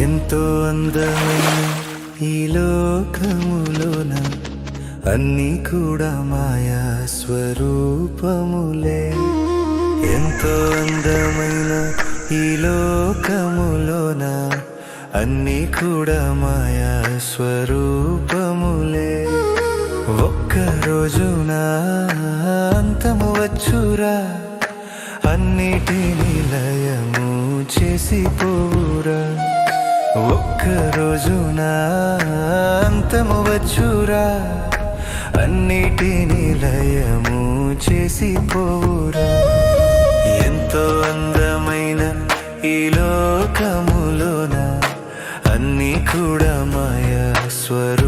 ఎంతో అందమైన ఈ లోకములోన అన్నీ కూడా మాయా స్వరూపములే. ఎంతో అందమైన ఈ లోకములోన అన్నీ కూడా మాయా స్వరూపములే. ఒక్క రోజున అంతము వచ్చురా, అన్నిటిని లయము చేసిపోవురా. ఒక్క రోజున అంతము వచ్చురా, అన్నిటిని లయము చేసిపోవురా. ఎంతో అందమైన ఈ లోకములోన అన్నీ కూడా మాయా స్వరూపములే.